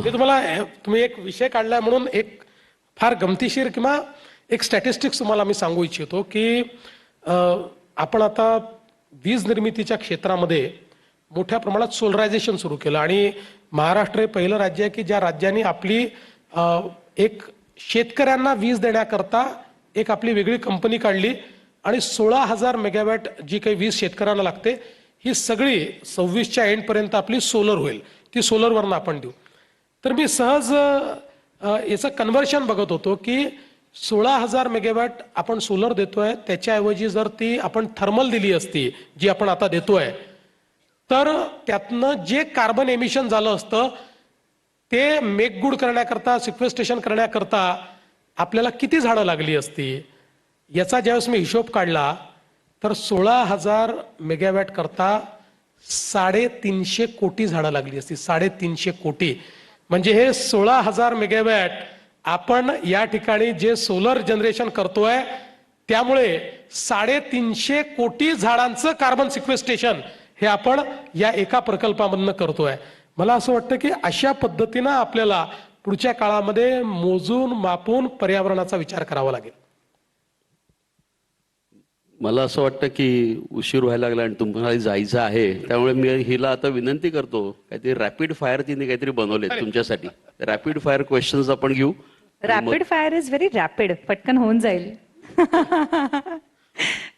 मी तुम्ही एक विषय काढलाय म्हणून एक फार गमतीशीर किंवा एक स्टॅटिस्टिक्स तुम्हाला मी सांगू इच्छितो की आपण आता वीज निर्मितीच्या क्षेत्रामध्ये मोठ्या प्रमाणात सोलरायझेशन सुरू केलं आणि महाराष्ट्र हे पहिलं राज्य आहे की ज्या राज्याने आपली एक शेतकऱ्यांना वीज देण्याकरता एक आपली वेगळी कंपनी काढली आणि 16,000 मेगावॅट जी काही वीज शेतकऱ्यांना लागते ही सगळी 26च्या एंडपर्यंत आपली सोलर होईल, ती सोलरवरनं आपण देऊ. तर मी सहज याचं कन्व्हर्शन बघत होतो की 16,000 मेगावॅट आपण सोलर देतोय, त्याच्याऐवजी जर ती आपण थर्मल दिली असती जी आपण आता देतोय, तर त्यातनं जे कार्बन एमिशन झालं असतं ते मेकगुड करण्याकरता, सिक्वेस्टेशन करण्याकरता आपल्याला किती झाडं लागली असती. याचा ज्यावेळेस मी हिशोब काढला तर 16,000 मेगावॅट करता 350 कोटी झाडं लागली असती. 350 कोटी म्हणजे हे 16,000 मेगावॅट आपण या ठिकाणी जे सोलर जनरेशन करतोय त्यामुळे 350 कोटी झाडांचं कार्बन सिक्वेस्टेशन हे आपण या एका प्रकल्पामधनं करतोय. मला असं वाटतं की अशा पद्धतीनं आपल्याला पुढच्या काळामध्ये मोजून मापून पर्यावरणाचा विचार करावा लागेल. मला असं वाटतं की उशीर व्हायला लागला आणि तुम्हाला जायचं आहे, त्यामुळे मी हिला आता विनंती करतो, काहीतरी रॅपिड फायर तिने काहीतरी बनवले तुमच्यासाठी. रॅपिड फायर क्वेश्चन्स आपण घेऊ. Rapid fire is very rapid, पटकन होऊन जाईल.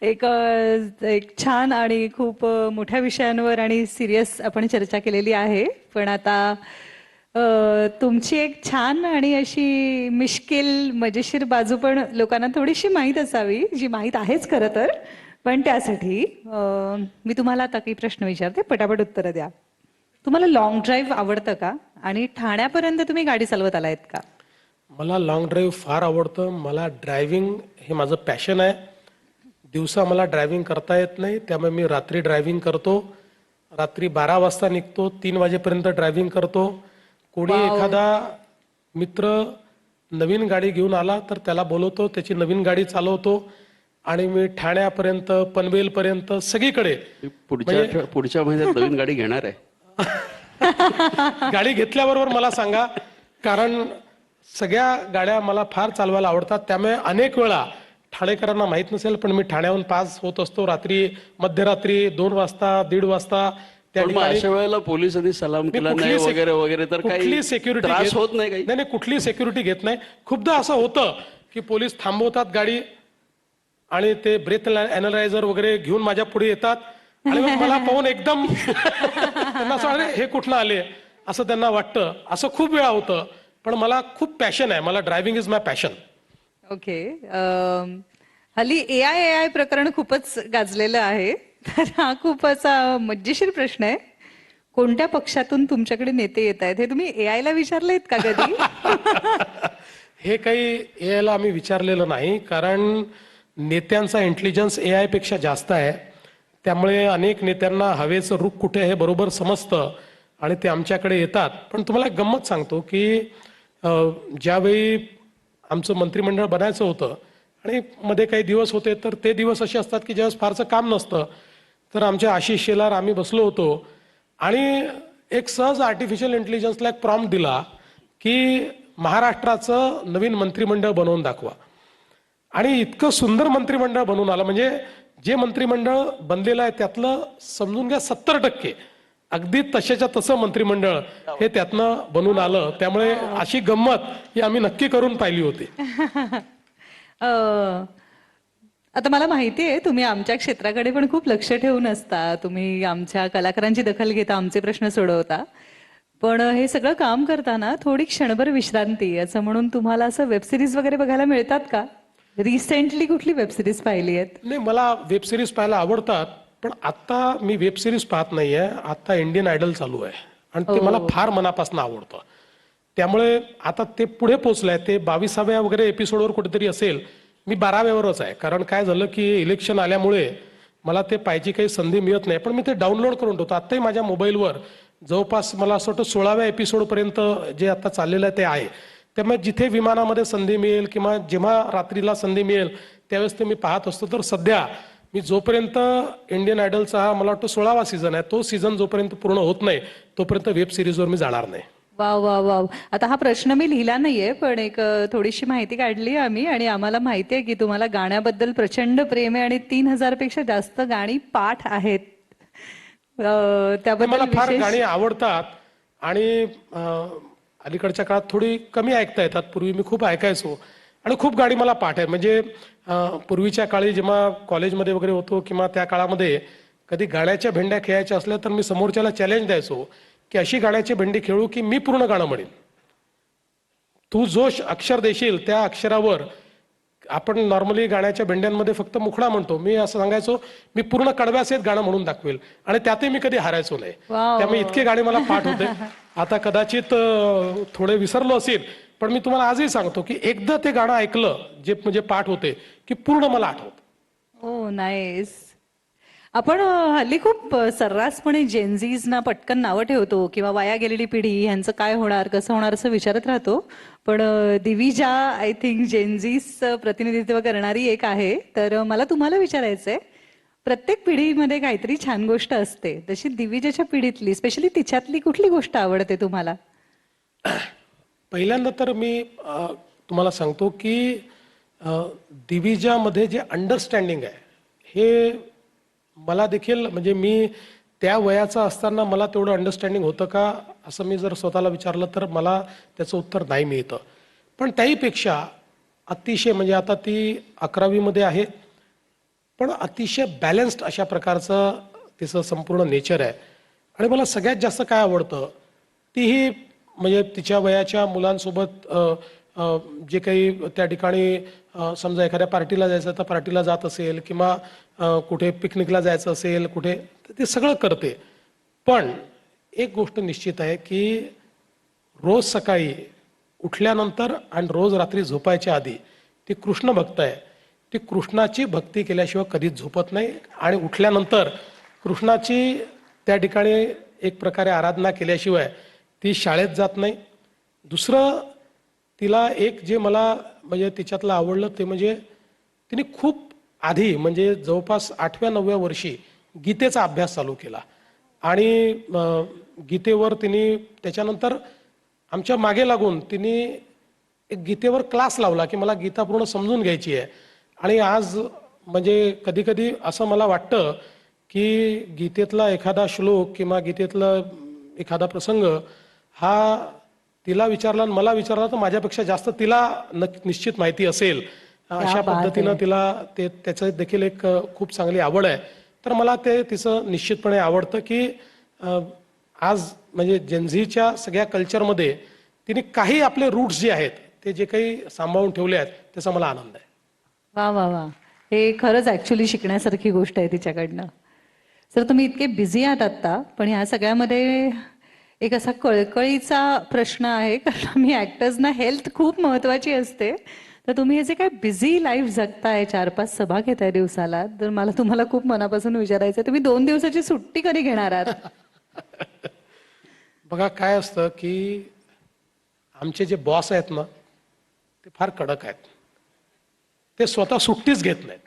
एक छान आणि खूप मोठ्या विषयांवर आणि सिरियस आपण चर्चा केलेली आहे. पण आता तुमची एक छान आणि अशी मिश्किल मजेशीर बाजू पण लोकांना थोडीशी माहीत असावी, जी माहीत आहेच खरं तर. पण त्यासाठी मी तुम्हाला आता काही प्रश्न विचारते, पटापट उत्तरं द्या. तुम्हाला लॉंग ड्राईव्ह आवडतं का? आणि ठाण्यापर्यंत तुम्ही गाडी चालवत आलायत का? मला लॉंग ड्राईव्ह फार आवडतं. मला ड्रायव्हिंग हे माझं पॅशन आहे. दिवसा मला ड्रायव्हिंग करता येत नाही, त्यामुळे मी रात्री ड्रायव्हिंग करतो. रात्री 12 वाजता निघतो, 3 वाजेपर्यंत ड्रायव्हिंग करतो. कोणी एखादा मित्र नवीन गाडी घेऊन आला तर त्याला बोलवतो, त्याची नवीन गाडी चालवतो आणि मी ठाण्यापर्यंत, पनवेलपर्यंत सगळीकडे. पुढच्या महिन्यात नवीन गाडी घेणार आहे. गाडी घेतल्याबरोबर मला सांगा, कारण सगळ्या गाड्या मला फार चालवायला आवडतात. त्यामुळे अनेक वेळा ठाणेकरांना माहीत नसेल पण मी ठाण्याहून पास होत असतो रात्री, मध्यरात्री 2 वाजता, 1:30 वाजता. अशा वेळेला पोलिसांनी सलाम केला नाही वगैरे वगैरे तर काही सिक्युरिटी त्रास होत नाही? काही नाही, कुठली सिक्युरिटी घेत नाही. खूपदा असं होतं की पोलीस थांबवतात गाडी आणि ते ब्रेथ अॅनलायझर वगैरे घेऊन माझ्या पुढे येतात आणि मग मला पाहून एकदम त्यांना असं वाटतं हे कुठनं आले असं त्यांना वाटतं. असं खूप वेळा होतं. पण मला खूप पॅशन आहे, मला driving is my passion. Okay. हल्ली एआय प्रकरण खूपच गाजलेलं आहे, तर हा खूप असा मजेशीर प्रश्न आहे. कोणत्या पक्षातून तुमच्याकडे नेते येत आहेत हे तुम्ही एआय ला विचारलेत का कधी? हे काही एआय ला आम्ही विचारलेलं नाही, कारण नेत्यांचा इंटेलिजन्स एआय पेक्षा जास्त आहे. त्यामुळे अनेक नेत्यांना हवेचं रुख कुठे हे बरोबर समजतं आणि ते आमच्याकडे येतात. पण तुम्हाला एक गंमत सांगतो की ज्यावेळी आमचं मंत्रिमंडळ बनायचं होतं आणि मध्ये काही दिवस होते, तर ते दिवस असे असतात की ज्यावेळेस फारसं काम नसतं, तर आमच्या आशिष शेलार आम्ही बसलो होतो आणि एक सहज आर्टिफिशियल इंटेलिजन्सला एक प्रॉम्प्ट दिला की महाराष्ट्राचं नवीन मंत्रिमंडळ बनवून दाखवा. आणि इतकं सुंदर मंत्रिमंडळ बनवून आलं, म्हणजे जे मंत्रिमंडळ बनलेलं आहे त्यातलं समजून घ्या 70% अगदी तशाच्या तसं मंत्रिमंडळ हे त्यातनं बनून आलं. त्यामुळे अशी गंमत ही आम्ही नक्की करून पाहिली होती. आता मला माहिती आहे तुम्ही आमच्या क्षेत्राकडे पण खूप लक्ष ठेवून असता, तुम्ही आमच्या कलाकारांची दखल घेता, आमचे प्रश्न सोडवता. पण हे सगळं काम करताना थोडी क्षणभर विश्रांती असं म्हणून तुम्हाला असं वेबसिरीज वगैरे बघायला मिळतात का? रिसेंटली कुठली वेबसिरीज पाहिली आहेत? नाही, मला वेबसिरीज पाहायला आवडतात, पण आता मी वेबसिरीज पाहत नाहीये. आता इंडियन आयडल चालू आहे आणि ते मला फार मनापासून आवडतं. त्यामुळे आता ते पुढे पोहोचलंय, ते 22व्या वगैरे एपिसोडवर कुठेतरी असेल. मी 12व्यावरच आहे, कारण काय झालं की इलेक्शन आल्यामुळे मला ते पाहिजे काही संधी मिळत नाही. पण मी ते डाउनलोड करून ठेवतो. आत्ताही माझ्या मोबाईलवर जवळपास मला असं वाटतं 16व्या एपिसोडपर्यंत जे आता चाललेलं आहे ते आहे. त्यामुळे जिथे विमानामध्ये संधी मिळेल किंवा जेव्हा रात्रीला संधी मिळेल त्यावेळेस ते मी पाहत असतो. तर सध्या मी जोपर्यंत इंडियन आयडलचा हा मला वाटतं 16वा सीझन आहे, तो सीझन जोपर्यंत पूर्ण होत नाही तोपर्यंत वेब सिरीजवर मी जाणार नाही. वा वा वा. आता हा प्रश्न मी लिहिला नाहीये, पण एक थोडीशी माहिती काढली आम्ही आणि आम्हाला माहिती आहे की तुम्हाला गाण्याबद्दल प्रचंड प्रेम आहे आणि 3,000 पेक्षा जास्त गाणी पाठ आहेत. त्याबद्दल मला फार विशेष. गाणी आवडतात आणि अलीकडच्या काळात थोडी कमी ऐकता येतात. पूर्वी मी खूप ऐकायचो आणि खूप गाणी मला पाठ आहे. म्हणजे पूर्वीच्या काळी जेव्हा कॉलेजमध्ये वगैरे होतो किंवा त्या काळामध्ये कधी गाण्याच्या भेंड्या खेळायच्या असल्या तर मी समोरच्याला चॅलेंज द्यायचो की अशी गाण्याची भेंडी खेळू की मी पूर्ण गाणं म्हणेन. तू जो अक्षर देशील त्या अक्षरावर आपण नॉर्मली गाण्याच्या भेंड्यांमध्ये फक्त मुखडा म्हणतो. मी असं सांगायचो मी पूर्ण कडव्यासहित गाणं म्हणून दाखवेल आणि त्यातही मी कधी हारायचो नाही. वाव. त्यामुळे इतके गाणे मला पाठ होते. आता कदाचित थोडे विसरलो असेल, पण मी तुम्हाला आजही सांगतो की एकदा ते गाणं ऐकलं जे म्हणजे पाठ होते की पूर्ण मला आठवतं. ओ नाईस. आपण हल्ली खूप सर्रासपणे जेनझीजना पटकन नावं ठेवतो किंवा वाया गेलेली पिढी ह्यांचं काय होणार कसं होणार असं विचारत राहतो. पण दिविजा आय थिंक जेनझीचं प्रतिनिधित्व करणारी एक आहे. तर मला तुम्हाला विचारायचंय, प्रत्येक पिढीमध्ये काहीतरी छान गोष्ट असते, तशी दिविजाच्या पिढीतली स्पेशली तिच्यातली कुठली गोष्ट आवडते तुम्हाला? पहिल्यांदा तर मी तुम्हाला सांगतो की दिविजामध्ये जे अंडरस्टँडिंग आहे हे मला देखील म्हणजे मी त्या वयाचा असताना मला तेवढं अंडरस्टँडिंग होतं का असं मी जर स्वतःला विचारलं तर मला त्याचं उत्तर नाही मिळतं. पण त्याहीपेक्षा अतिशय म्हणजे आता ती 11वी आहे, पण अतिशय बॅलन्स्ड अशा प्रकारचं तिचं संपूर्ण नेचर आहे. आणि मला सगळ्यात जास्त काय आवडतं तीही म्हणजे तिच्या वयाच्या मुलांसोबत जे काही त्या ठिकाणी समजा एखाद्या पार्टीला जायचं तर पार्टीला जात असेल किंवा कुठे पिकनिकला जायचं असेल कुठे, तर ते सगळं करते. पण एक गोष्ट निश्चित आहे की रोज सकाळी उठल्यानंतर आणि रोज रात्री झोपायच्या आधी ती कृष्ण भक्त आहे. ती कृष्णाची भक्ती केल्याशिवाय कधीच झोपत नाही आणि उठल्यानंतर कृष्णाची त्या ठिकाणी एक प्रकारे आराधना केल्याशिवाय ती शाळेत जात नाही. दुसरं तिला एक जे मला म्हणजे तिच्यातलं आवडलं ते म्हणजे तिने खूप आधी म्हणजे जवळपास 8व्या-9व्या वर्षी गीतेचा अभ्यास चालू केला आणि गीतेवर तिने त्याच्यानंतर आमच्या मागे लागून तिने एक गीतेवर क्लास लावला की मला गीता पूर्ण समजून घ्यायची आहे. आणि आज म्हणजे कधी कधी असं मला वाटतं की गीतेतला एखादा श्लोक किंवा गीतेतला एखादा प्रसंग हा तिला विचारला आणि मला विचारला तर माझ्यापेक्षा जास्त तिला निश्चित माहिती असेल. अशा पद्धतीनं तिला ते त्याचं देखील एक खूप चांगली आवड आहे. तर मला ते तिचं निश्चितपणे आवडतं की आज म्हणजे जेनझीच्या सगळ्या कल्चरमध्ये तिने काही आपले रूट्स जे आहेत ते जे काही सांभाळून ठेवले आहेत त्याचा मला आनंद आहे. वा वा वा. हे खरंच ऍक्च्युली शिकण्यासारखी गोष्ट आहे तिच्याकडनं. सर तुम्ही इतके बिझी आहात आत्ता, पण ह्या सगळ्यामध्ये एक असा कळकळीचा प्रश्न आहे, कारण मी ऍक्टर्सना हेल्थ खूप महत्वाची असते. तर तुम्ही हे जे काय बिझी लाईफ जगताय, 4-5 सभा घेताय दिवसाला, तर मला तुम्हाला खूप मनापासून विचारायचं आहे, तुम्ही 2 दिवसाची सुट्टी कधी घेणार आहात? बघा काय असतं की आमचे जे बॉस आहेत ना ते फार कडक आहेत. ते स्वतः सुट्टीच घेत नाहीत.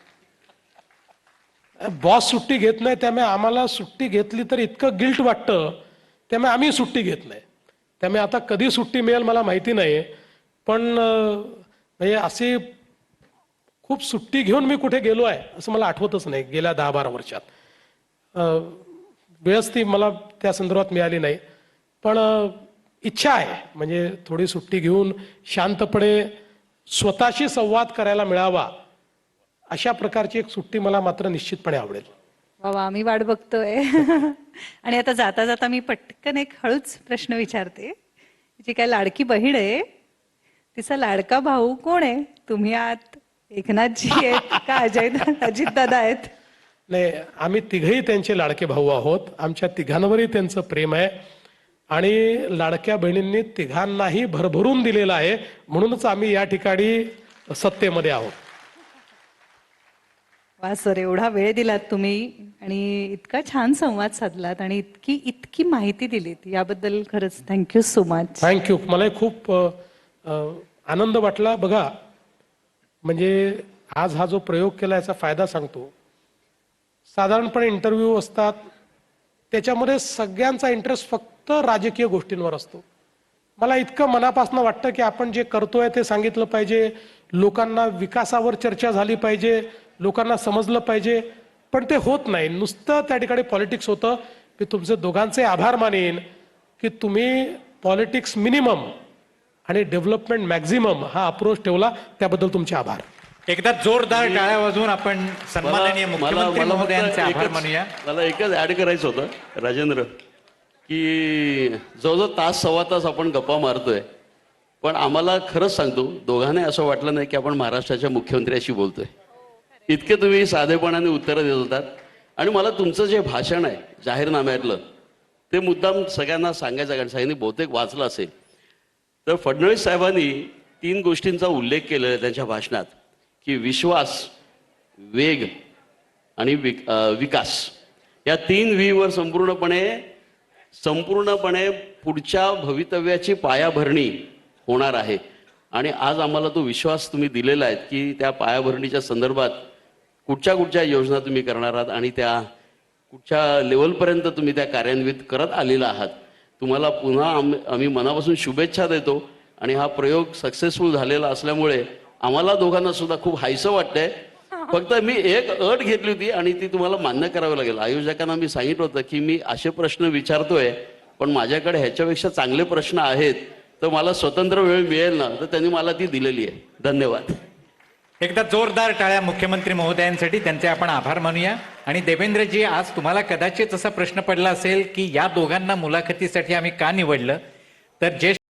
बॉस सुट्टी घेत नाही त्यामुळे आम्हाला सुट्टी घेतली तर इतकं गिल्ट वाटतं, त्यामुळे आम्ही सुट्टी घेत नाही. त्यामुळे आता कधी सुट्टी मिळेल मला माहिती नाही, पण म्हणजे अशी खूप सुट्टी घेऊन मी कुठे गेलो आहे असं मला आठवतच नाही गेल्या 10-12 वर्षात. वेळच ती मला त्या संदर्भात मिळाली नाही. पण इच्छा आहे म्हणजे थोडी सुट्टी घेऊन शांतपणे स्वतःशी संवाद करायला मिळावा अशा प्रकारची एक सुट्टी मला मात्र निश्चितपणे आवडेल. वा, आम्ही वाट बघतोय. आणि आता जाता जाता मी पटकन एक हळूच प्रश्न विचारते. जी काय लाडकी बहीण आहे तिचा लाडका भाऊ कोण आहे? तुम्ही आहात, एकनाथजी आहेत का अजित दादा आहेत? नाही, आम्ही तिघही त्यांचे लाडके भाऊ आहोत. आमच्या तिघांवरही त्यांचं प्रेम आहे आणि लाडक्या बहिणींनी तिघांनाही भरभरून दिलेलं आहे, म्हणूनच आम्ही या ठिकाणी सत्तेमध्ये आहोत. वा सर, एवढा वेळ दिलात तुम्ही आणि इतका छान संवाद साधलात आणि इतकी इतकी माहिती दिलीत, याबद्दल खरंच थँक्यू सो मच. थँक्यू. मलाही खूप आनंद वाटला. बघा म्हणजे आज हा जो प्रयोग केला याचा फायदा सांगतो. साधारणपणे इंटरव्ह्यू असतात त्याच्यामध्ये सगळ्यांचा इंटरेस्ट फक्त राजकीय गोष्टींवर असतो. मला इतकं मनापासून वाटतं की आपण जे करतोय ते सांगितलं पाहिजे, लोकांना विकासावर चर्चा झाली पाहिजे, लोकांना समजलं पाहिजे, पण ते होत नाही. नुसतं त्या ठिकाणी पॉलिटिक्स होतं. मी तुमचे दोघांचे आभार मानेन की तुम्ही पॉलिटिक्स मिनिमम आणि डेव्हलपमेंट मॅक्झिमम हा अप्रोच ठेवला, त्याबद्दल तुमचे आभार. एकदा जोरदार टाळ्या वाजवून आपण सन्माननीय मुख्यमंत्री महोदयांचे आभार मानूया. मला एकच ऍड करायचं होतं राजेंद्र, की जवळजवळ तास सव्वा तास आपण गप्पा मारतोय, पण आम्हाला खरंच सांगतो दोघांना असं वाटलं नाही की आपण महाराष्ट्राच्या मुख्यमंत्र्याशी बोलतोय. इतके तुम्ही साधेपणाने उत्तरं देत होतात. आणि मला तुमचं जे भाषण आहे जाहीरनाम्यातलं ते मुद्दाम सगळ्यांना सांगायचं, कारण सगळ्यांनी बहुतेक वाचलं असेल. तर फडणवीस साहेबांनी 3 गोष्टींचा उल्लेख केलेला आहे त्यांच्या भाषणात, की विश्वास, वेग आणि विकास. या 3 व्हीवर संपूर्णपणे पुढच्या भवितव्याची पायाभरणी होणार आहे. आणि आज आम्हाला तो विश्वास तुम्ही दिलेला आहे की त्या पायाभरणीच्या संदर्भात कुठच्या योजना तुम्ही करणार आहात आणि त्या कुठच्या लेवलपर्यंत तुम्ही त्या कार्यान्वित करत आलेला आहात. तुम्हाला पुन्हा आम्ही मनापासून शुभेच्छा देतो. आणि हा प्रयोग सक्सेसफुल झालेला असल्यामुळे आम्हाला दोघांना सुद्धा खूप हायसं वाटतंय. फक्त मी एक अट घेतली होती आणि ती तुम्हाला मान्य करावी लागेल. आयोजकांना मी सांगितलं होतं की मी असे प्रश्न विचारतोय, पण माझ्याकडे ह्याच्यापेक्षा चांगले प्रश्न आहेत, तर मला स्वतंत्र वेळ मिळेल ना, तर त्यांनी मला ती दिलेली आहे. धन्यवाद. एकदा जोरदार टाळ्या मुख्यमंत्री महोदयांसाठी, त्यांचे आपण आभार मानूया. आणि देवेंद्रजी, आज तुम्हाला कदाचित असा प्रश्न पडला असेल की या दोघांना मुलाखतीसाठी आम्ही का निवडलं, तर ज्येष्ठ